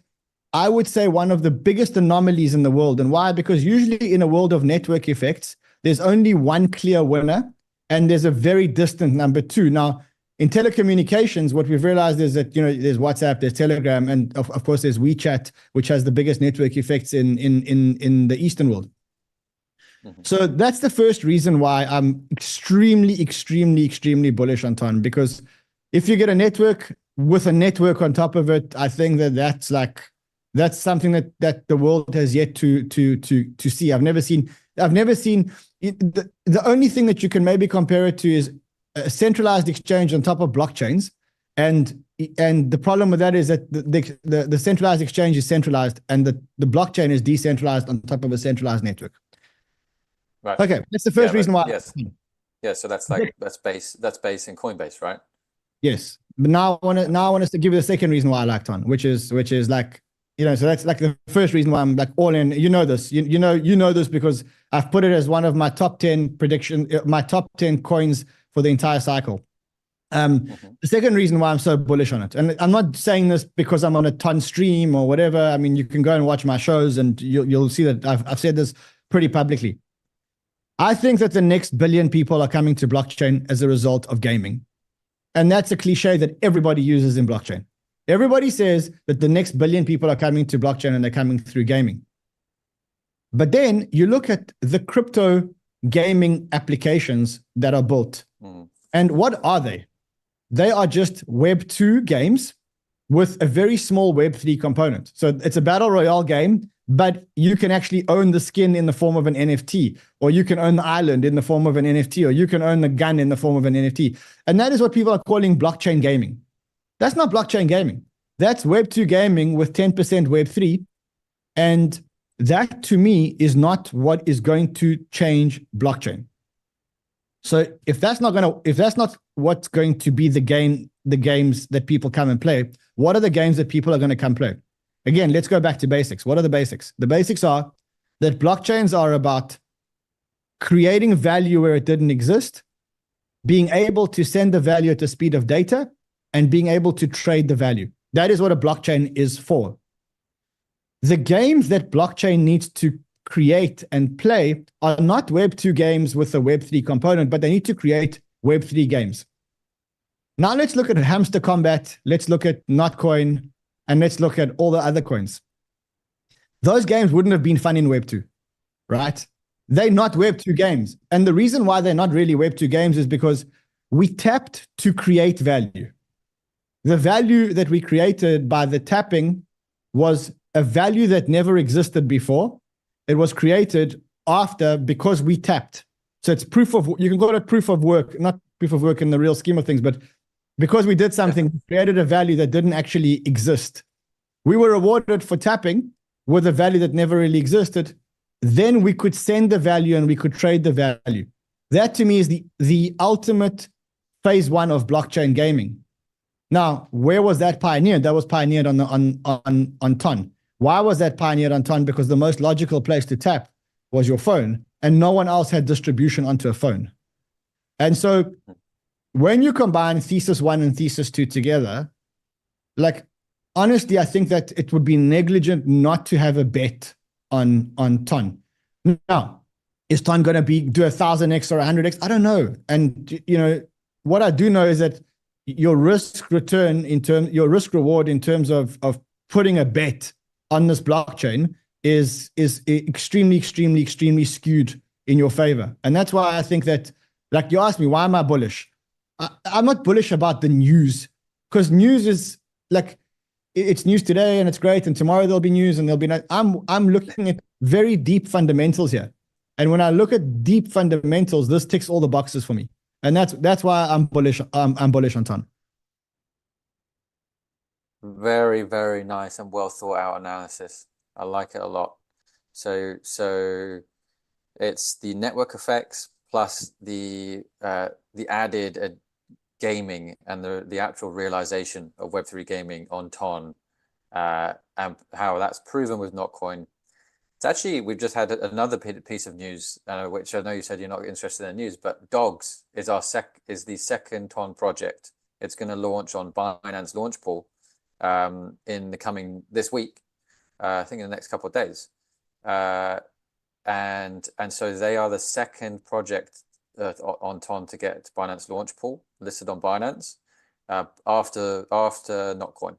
I would say, one of the biggest anomalies in the world. And why? Because usually in a world of network effects, there's only one clear winner and there's a very distant number 2. Now, in telecommunications, what we've realized is that, there's WhatsApp, there's Telegram, and of course there's WeChat, which has the biggest network effects in the Eastern world. So that's the first reason why I'm extremely, extremely, extremely bullish on Tron, because if you get a network with a network on top of it, I think that's something that the world has yet to see. I've never seen it. The only thing that you can maybe compare it to is a centralized exchange on top of blockchains, And the problem with that is that the centralized exchange is centralized and the blockchain is decentralized on top of a centralized network. Right. Okay, that's the first reason why. Yes. Yeah, so that's base in Coinbase, right? Yes. But now I want us to give you the second reason why I like Ton, which is like, so that's like the first reason why I'm like all in. You know this. You know this because I've put it as one of my top 10 my top 10 coins for the entire cycle. The second reason why I'm so bullish on it, and I'm not saying this because I'm on a Ton stream or whatever. I mean, you can go and watch my shows and you'll see that I've said this pretty publicly. I think that the next billion people are coming to blockchain as a result of gaming. And that's a cliche that everybody uses in blockchain. Everybody says that the next billion people are coming to blockchain and they're coming through gaming. But then you look at the crypto gaming applications that are built. And what are they? They are just Web 2 games with a very small Web 3 component. So it's a battle royale game, but you can actually own the skin in the form of an NFT, or you can own the island in the form of an NFT, or you can own the gun in the form of an NFT. And that is what people are calling blockchain gaming. That's not blockchain gaming. That's Web 2 gaming with 10% Web 3. And that, to me, is not what is going to change blockchain. So if that's not what's going to be the games that people come and play, what are the games that people are going to come play? Again, let's go back to basics. What are the basics? The basics are that blockchains are about creating value where it didn't exist, being able to send the value at the speed of data, and being able to trade the value. That is what a blockchain is for. The games that blockchain needs to create and play are not Web 2 games with a Web 3 component, but they need to create Web 3 games. Now let's look at Hamster Combat, let's look at Notcoin, and let's look at all the other coins. Those games wouldn't have been fun in Web 2, right? They're not Web 2 games. And the reason why they're not really Web 2 games is because we tapped to create value. The value that we created by the tapping was a value that never existed before. It was created after because we tapped. So it's proof of, you can call it proof of work, not proof of work in the real scheme of things, but because we did something, we created a value that didn't actually exist. We were rewarded for tapping with a value that never really existed. Then we could send the value and we could trade the value. That to me is the ultimate phase one of blockchain gaming. Now, where was that pioneered? That was pioneered on Ton. Why was that pioneered on Ton? Because the most logical place to tap was your phone, and no one else had distribution onto a phone. And so when you combine thesis 1 and thesis 2 together, like, honestly, I think that it would be negligent not to have a bet on Ton. Now, is Ton going to do 1,000x or 100x? I don't know. And, what I do know is that your risk reward in terms of putting a bet on this blockchain is extremely skewed in your favor. And that's why I think that, like, you asked me, why am I bullish? I'm not bullish about the news, because news is like, it's news today and it's great, and tomorrow there'll be news and there'll be I'm looking at very deep fundamentals here. And when I look at deep fundamentals, this ticks all the boxes for me. And that's why I'm bullish. I'm bullish on Ton. Very, very nice and well thought out analysis. I like it a lot. So it's the network effects plus the added gaming and the actual realization of Web3 gaming on Ton, and how that's proven with Notcoin. It's actually, we've just had another piece of news, which I know you said you're not interested in the news, but Dogs is the second Ton project. It's going to launch on Binance Launch Pool in this week, I think in the next couple of days. And so they are the second project on Ton to get Binance Launch Pool listed on Binance after Notcoin.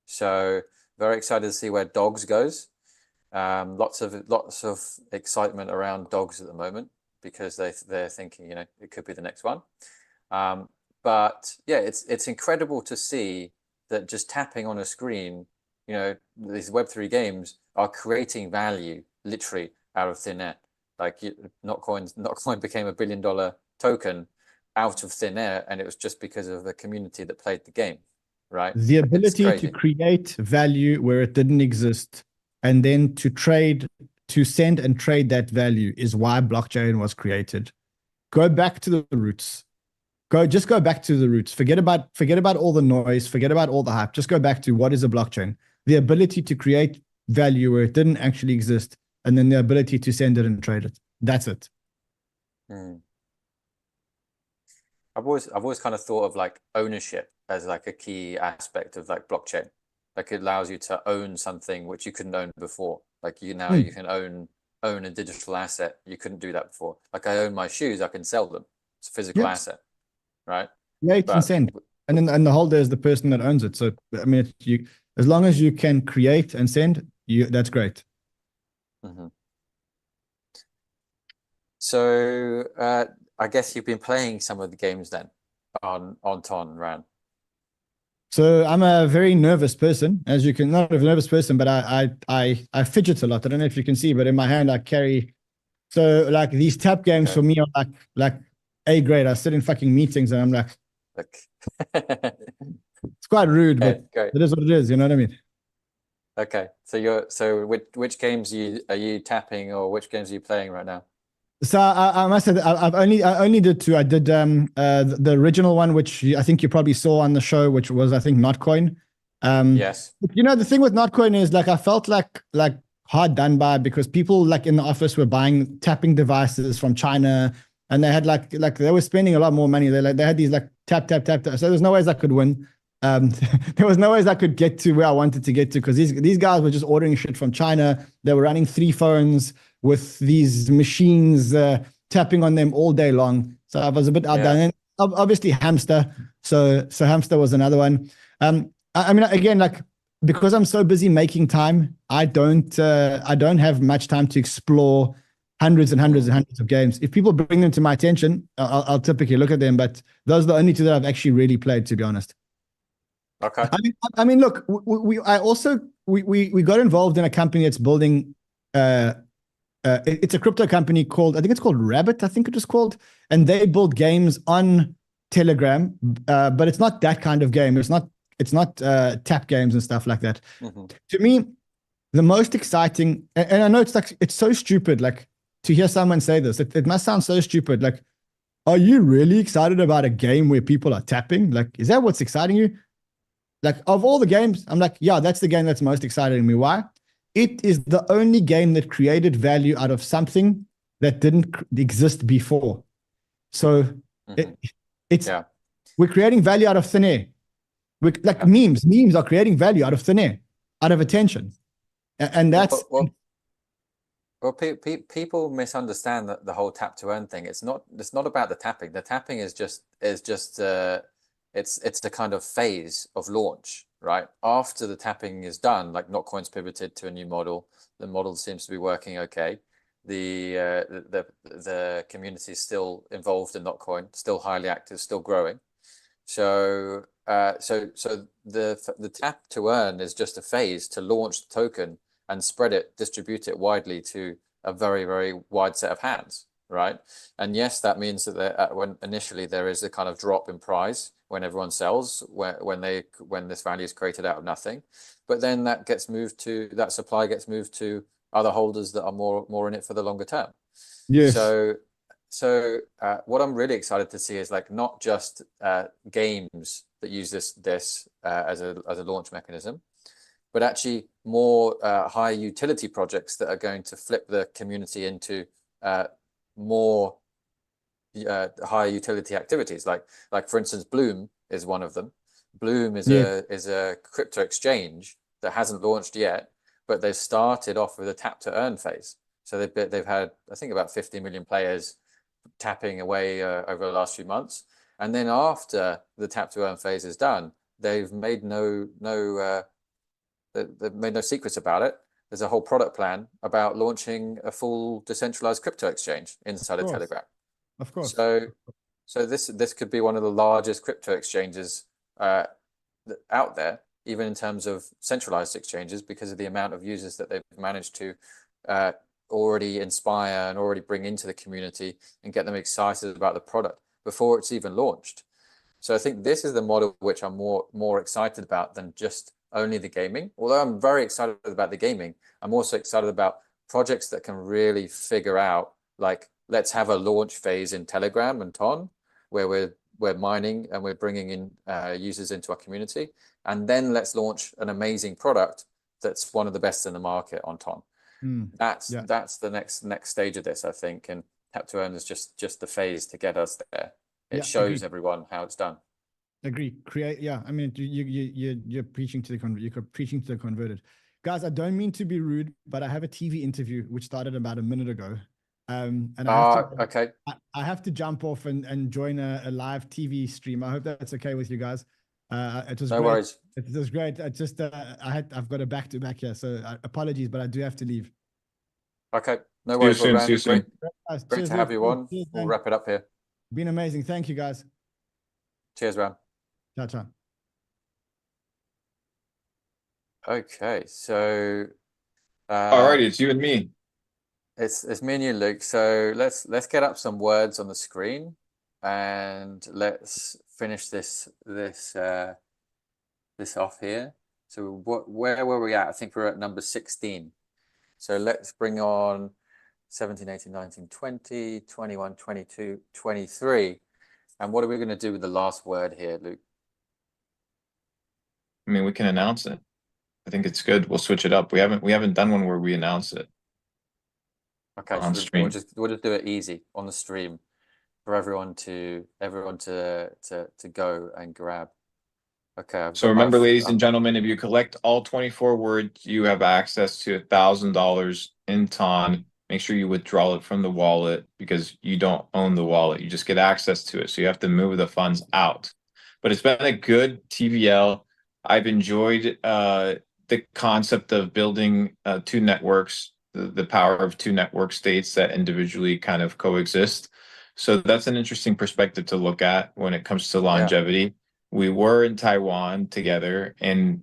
So very excited to see where Dogs goes. Lots of excitement around Dogs at the moment because they're thinking, it could be the next one. But yeah, it's incredible to see that just tapping on a screen, these Web3 games are creating value literally out of thin air. Like Notcoin became $1 billion token out of thin air, and it was just because of the community that played the game, right? The It's ability to crazy. create value where it didn't exist, and then to trade, to send and trade that value is why blockchain was created. Go back to the roots. Just go back to the roots. Forget about all the noise. Forget about all the hype. Just go back to what is a blockchain. The ability to create value where it didn't actually exist, and then the ability to send it and trade it. That's it. I've always kind of thought of like ownership as like a key aspect of like blockchain. Like it allows you to own something which you couldn't own before. Like you can own a digital asset. You couldn't do that before. Like I own my shoes, I can sell them. It's a physical asset, right? Create and send. And then the holder is the person that owns it. So I mean, as long as you can create and send, that's great. So I guess you've been playing some of the games then on Tron, Ran. So I'm a very nervous person, as you can, not a nervous person, but I fidget a lot. I don't know if you can see, but in my hand I carry. So like these tap games for me are like A grade. I sit in fucking meetings and I'm like, it's quite rude, but it is what it is. You know what I mean? Okay. So which games are you tapping, or which games are you playing right now? So I must say that I only did two. I did the original one, which I think you probably saw on the show, which was I think Notcoin. Yes. You know, the thing with Notcoin is like I felt like hard done by, because people like in the office were buying tapping devices from China, and they had like they were spending a lot more money. They had these like tap. So there's no ways I could win. There was no ways I could get to where I wanted to get to, because these guys were just ordering shit from China. They were running 3 phones with these machines tapping on them all day long. So I was a bit outdone. And obviously Hamster. So Hamster was another one. I mean, again, like, because I'm so busy making time, I don't have much time to explore hundreds and hundreds and hundreds of games. If people bring them to my attention, I'll typically look at them. But those are the only 2 that I've actually really played, to be honest. Okay. I mean, look, we got involved in a company that's building. It's a crypto company called, I think it's called Rabbit. I think it was called, and they build games on Telegram, but it's not that kind of game. It's not tap games and stuff like that. To me, the most exciting, and I know it's so stupid, like to hear someone say this. It must sound so stupid. Like, are you really excited about a game where people are tapping? Like, is that what's exciting you? Like, of all the games, I'm like, yeah, that's the game that's most exciting me. Why? It is the only game that created value out of something that didn't exist before. So we're creating value out of thin air. Memes are creating value out of thin air, out of attention. And that's... Well, people misunderstand the whole tap to earn thing. It's not about the tapping. The tapping is just it's the kind of phase of launch, right? After the tapping is done, like Notcoin's pivoted to a new model. The model seems to be working okay. The community is still involved in Notcoin, still highly active, still growing. So the tap to earn is just a phase to launch the token and distribute it widely to a very, very wide set of hands, right? And yes, that means that when initially there is a kind of drop in price when everyone sells, when this value is created out of nothing, but then that supply gets moved to other holders that are more in it for the longer term. Yes. So what I'm really excited to see is like not just games that use this as a launch mechanism, but actually more high utility projects that are going to flip the community into more high utility activities. Like for instance, Blum is one of them. Blum is a crypto exchange that hasn't launched yet, but they've started off with a tap to earn phase. So they've had, I think, about 50 million players tapping away over the last few months, and then after the tap to earn phase is done, they've made no secrets about it. There's a whole product plan about launching a full decentralized crypto exchange inside of Telegram. Of course. So this could be one of the largest crypto exchanges out there, even in terms of centralized exchanges, because of the amount of users that they've managed to already inspire and already bring into the community and get them excited about the product. before it's even launched. So I think this is the model which I'm more excited about than just only the gaming. Although I'm very excited about the gaming, I'm also excited about projects that can really figure out, like, let's have a launch phase in Telegram and Ton, where we're mining and we're bringing in users into our community, and then let's launch an amazing product that's one of the best in the market on Ton. That's the next stage of this, I think, and Tap to Earn is just the phase to get us there. It shows everyone how it's done. Agree. Create. Yeah. I mean, you're preaching to the converted. Guys, I don't mean to be rude, but I have a TV interview which started about a minute ago. And I have to jump off and join a live TV stream. I hope that's okay with you guys. It was no great. worries. It was great. I just I've got a back-to-back here, so apologies, but I do have to leave. Okay, no worries. See you soon. Great to have you on. We'll wrap it up here. Been amazing. Thank you, guys. Cheers, Ran. Ciao, ciao. Okay, so alrighty, it's you and me. It's me and you, Luke. So let's get up some words on the screen, and let's finish this off here. So where were we at? I think we're at number 16. So let's bring on 17, 18, 19, 20, 21, 22, 23. And what are we going to do with the last word here, Luke? I mean, we can announce it. I think it's good. We'll switch it up. We haven't done one where we announce it. Okay, on stream. We'll just do it easy on the stream for everyone to go and grab. Okay. So remember, ladies and gentlemen, if you collect all 24 words, you have access to $1,000 in Ton. Make sure you withdraw it from the wallet because you don't own the wallet. You just get access to it. So you have to move the funds out. But it's been a good TVL. I've enjoyed the concept of building two networks, the power of two network states that individually kind of coexist. So that's an interesting perspective to look at when it comes to longevity. Yeah. We were in Taiwan together, and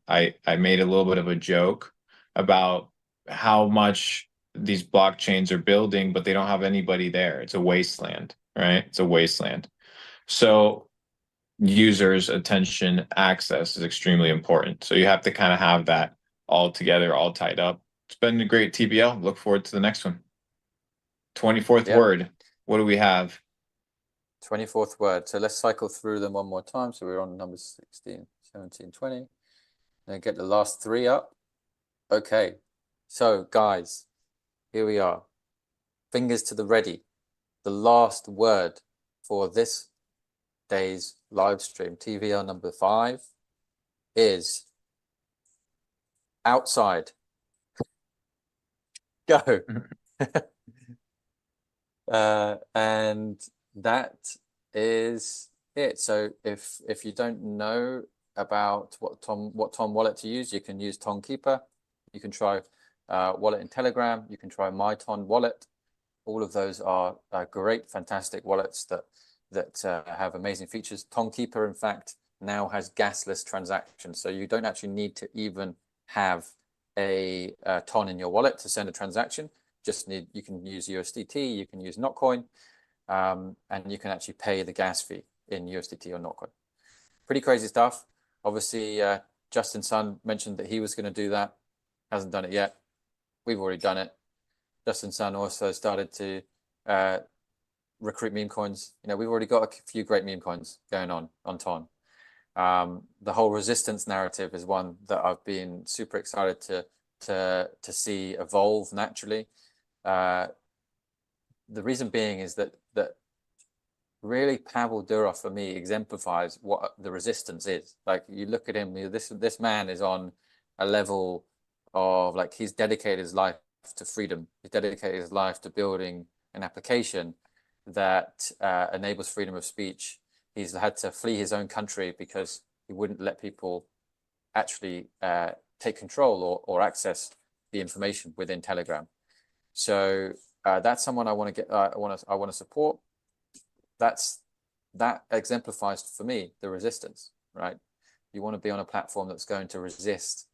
I made a little bit of a joke about how much these blockchains are building, but they don't have anybody there. It's a wasteland, right? It's a wasteland. So users' attention access is extremely important. So you have to kind of have that all together, all tied up. It's been a great TVL. Look forward to the next one. 24th word. What do we have? 24th word. So let's cycle through them one more time. So we're on numbers 16, 17, 20. And get the last three up. Okay. So guys, here we are. Fingers to the ready. The last word for this day's live stream, TVL number 5, is outside. Go. And that is it. So if you don't know about what Ton wallet to use, you can use Ton Keeper. You can try wallet in Telegram. You can try My Ton wallet. All of those are great, fantastic wallets that have amazing features. Ton Keeper, in fact, now has gasless transactions, so you don't actually need to even have a Ton in your wallet to send a transaction. You can use USDT, you can use Notcoin, and you can actually pay the gas fee in USDT or Notcoin. Pretty crazy stuff. Obviously, Justin Sun mentioned that he was going to do that. Hasn't done it yet. We've already done it. Justin Sun also started to recruit meme coins. We've already got a few great meme coins going on Ton. The whole resistance narrative is one that I've been super excited to see evolve naturally. The reason being is that really Pavel Durov for me exemplifies what the resistance is. Like, you look at him, this man is on a level of, like, he's dedicated his life to freedom. He's dedicated his life to building an application that enables freedom of speech. He's had to flee his own country because he wouldn't let people actually take control or access the information within Telegram. So that's someone I want to get. I want to support. That exemplifies for me the resistance, right? You want to be on a platform that's going to resist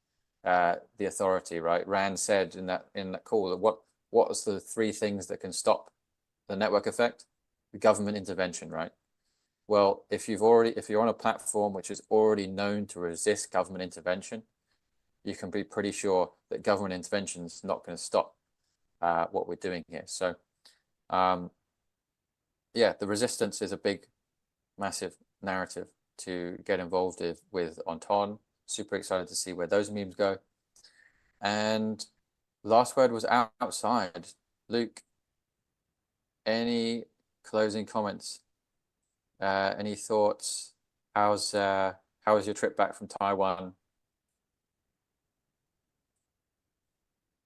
the authority, right? Rand said in that call, what was the 3 things that can stop the network effect? government intervention, right? Well, if you're on a platform which is already known to resist government intervention, you can be pretty sure that government intervention is not going to stop what we're doing here. So, yeah, the resistance is a big, massive narrative to get involved with on Ton. Super excited to see where those memes go. And last word was outside. Luke, any closing comments? Any thoughts? How was your trip back from Taiwan?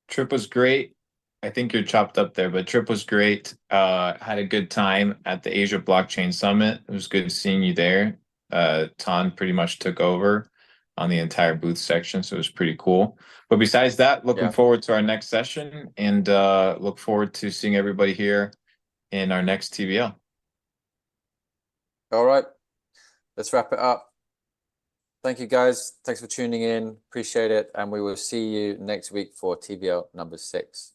Trip was great. I think you're chopped up there, but trip was great. Had a good time at the Asia Blockchain Summit. It was good seeing you there. Ton pretty much took over on the entire booth section, so it was pretty cool. But besides that, looking forward to our next session and look forward to seeing everybody here in our next TVL. All right, let's wrap it up. Thank you, guys. Thanks for tuning in. Appreciate it. And we will see you next week for TVL number 6.